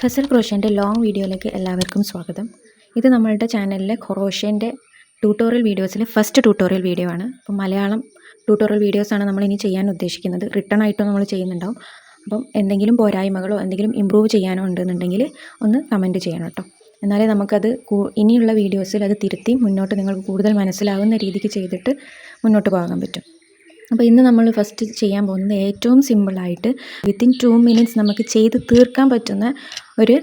Fasal ക്രോഷേൻ്റെ long വീഡിയോയിലേക്ക് എല്ലാവർക്കും സ്വാഗതം. ഇത് നമ്മളുടെ ചാനലിലെ ക്രോഷേൻ്റെ ട്യൂട്ടോറിയൽ വീഡിയോസിൽ ഫസ്റ്റ് ട്യൂട്ടോറിയൽ വീഡിയോ ആണ്. അപ്പോൾ മലയാളം ട്യൂട്ടോറിയൽ വീഡിയോസാണ് നമ്മളിനി ചെയ്യാൻ ഉദ്ദേശിക്കുന്നത്. റിട്ടേൺ ആയിട്ടും നമ്മൾ ചെയ്യുന്നുണ്ടാവും. അപ്പം എന്തെങ്കിലും പോരായ്മകളോ എന്തെങ്കിലും ഇമ്പ്രൂവ് ചെയ്യാനോ ഉണ്ടെന്നുണ്ടെങ്കിൽ ഒന്ന് കമൻറ്റ് ചെയ്യണം കേട്ടോ. എന്നാലേ നമുക്കത് ഇനിയുള്ള വീഡിയോസിൽ അത് തിരുത്തി മുന്നോട്ട് നിങ്ങൾക്ക് കൂടുതൽ മനസ്സിലാവുന്ന രീതിക്ക് ചെയ്തിട്ട് മുന്നോട്ട് പോകാൻ പറ്റും. അപ്പോൾ ഇന്ന് നമ്മൾ ഫസ്റ്റ് ചെയ്യാൻ പോകുന്നത് ഏറ്റവും സിമ്പിളായിട്ട് വിത്തിൻ 2 minutes നമുക്ക് ചെയ്ത് തീർക്കാൻ പറ്റുന്ന ഒരു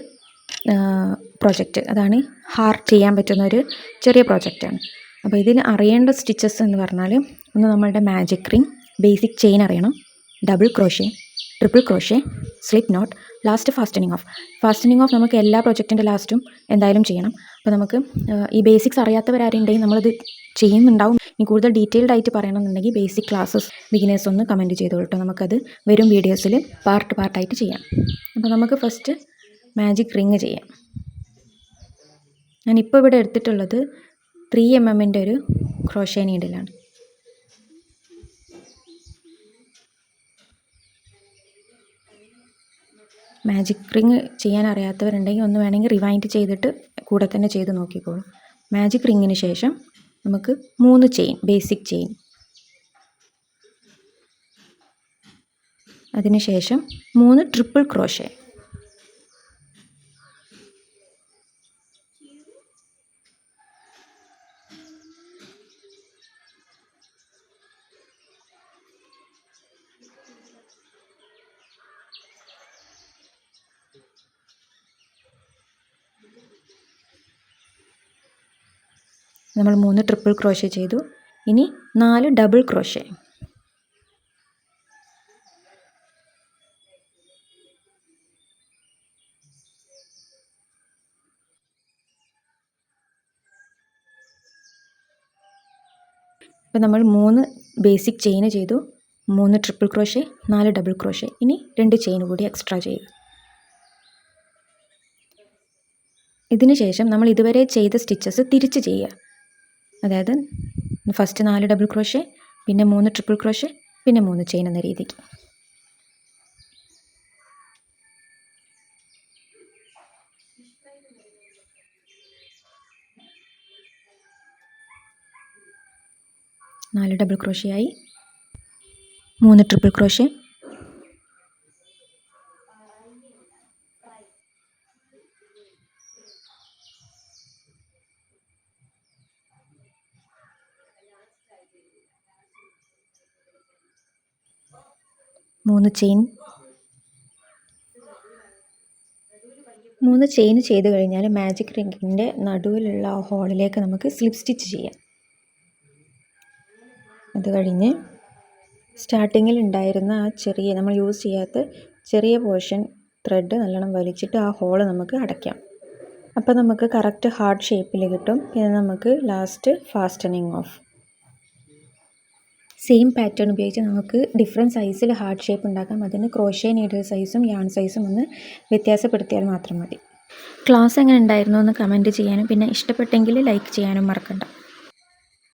പ്രോജക്റ്റ്. അതാണ് ഹാർട്ട് ചെയ്യാൻ പറ്റുന്ന ഒരു ചെറിയ പ്രോജക്റ്റാണ്. അപ്പോൾ ഇതിന് അറിയേണ്ട സ്റ്റിച്ചസ് എന്ന് പറഞ്ഞാൽ ഒന്ന് നമ്മളുടെ മാജിക് റിംഗ്, ബേസിക് ചെയിൻ അറിയണം, double crochet, triple crochet, slip knot, last fastening off. Fastening off നമുക്ക് എല്ലാ പ്രോജക്റ്റിൻ്റെ ലാസ്റ്റും എന്തായാലും ചെയ്യണം. അപ്പോൾ നമുക്ക് ഈ ബേസിക്സ് അറിയാത്തവരാരുണ്ടെങ്കിൽ നമ്മളത് ചെയ്യുന്നുണ്ടാവും. ഇനി കൂടുതൽ ഡീറ്റെയിൽഡ് ആയിട്ട് പറയണമെന്നുണ്ടെങ്കിൽ ബേസിക് ക്ലാസ്സസ് ബിഗിനേഴ്സ് ഒന്ന് കമൻറ്റ് ചെയ്തോളൂ കേട്ടോ. നമുക്കത് വരും വീഡിയോസിൽ പാർട്ടായിട്ട് ചെയ്യാം. അപ്പോൾ നമുക്ക് ഫസ്റ്റ് മാജിക് റിങ് ചെയ്യാം. ഞാനിപ്പോൾ ഇവിടെ എടുത്തിട്ടുള്ളത് 3 mm ഒരു ക്രോഷേ നീഡിലാണ്. മാജിക് റിങ് ചെയ്യാൻ അറിയാത്തവരുണ്ടെങ്കിൽ ഒന്ന് വേണമെങ്കിൽ റിവൈൻഡ് ചെയ്തിട്ട് കൂടെ തന്നെ ചെയ്ത് നോക്കിക്കോളൂ. മാജിക് റിങ്ങിന് ശേഷം നമുക്ക് 3 ചെയിൻ, ബേസിക് ചെയിൻ, അതിനുശേഷം 3 ട്രിപ്പിൾ ക്രോഷേ, നമ്മൾ 3 ട്രിപ്പിൾ ക്രോഷേ ചെയ്തു. ഇനി 4 ഡബിൾ ക്രോഷേ. അപ്പോൾ നമ്മൾ 3 ബേസിക് ചെയിൻ ചെയ്തു, 3 ട്രിപ്പിൾ ക്രോഷേ, 4 ഡബിൾ ക്രോഷേ. ഇനി 2 ചെയിൻ കൂടി എക്സ്ട്രാ ചെയ്യുക. ഇതിന് ശേഷം നമ്മൾ ഇതുവരെ ചെയ്ത സ്റ്റിച്ചസ് തിരിച്ച് ചെയ്യുക. അതായത് ഫസ്റ്റ് 4 ഡബിൾ ക്രോഷേ, പിന്നെ 3 ട്രിപ്പിൾ ക്രോഷേ, പിന്നെ 3 ചെയിൻ എന്ന രീതിക്ക്. നാല് ഡബിൾ ക്രോഷേ ആയി, 3 ട്രിപ്പിൾ ക്രോഷേ, 3 ചെയിൻ. 3 ചെയിൻ ചെയ്ത് കഴിഞ്ഞാൽ മാജിക് റിങ്ങിൻ്റെ നടുവിലുള്ള ആ ഹോളിലേക്ക് നമുക്ക് സ്ലിപ്പ് സ്റ്റിച്ച് ചെയ്യാം. അത് കഴിഞ്ഞ് സ്റ്റാർട്ടിങ്ങിൽ ഉണ്ടായിരുന്ന ആ ചെറിയ നമ്മൾ യൂസ് ചെയ്യാത്ത ചെറിയ പോർഷൻ ത്രെഡ് നല്ലോണം വലിച്ചിട്ട് ആ ഹോള് നമുക്ക് അടയ്ക്കാം. അപ്പോൾ നമുക്ക് കറക്റ്റ് ഹാർട്ട് ഷേപ്പിൽ കിട്ടും. പിന്നെ നമുക്ക് last fastening of. Same pattern ഉപയോഗിച്ച് നമുക്ക് ഡിഫറെൻറ്റ് സൈസിൽ ഹാർട്ട് ഷേപ്പ് ഉണ്ടാക്കാം. അതിന് ക്രോഷേ നീഡിൽ സൈസും യാൺ സൈസും ഒന്ന് വ്യത്യാസപ്പെടുത്തിയാൽ മാത്രം മതി. ക്ലാസ് എങ്ങനെ ഉണ്ടായിരുന്നു എന്ന് കമൻറ്റ് ചെയ്യാനും പിന്നെ ഇഷ്ടപ്പെട്ടെങ്കിൽ ലൈക്ക് ചെയ്യാനും മറക്കണ്ട.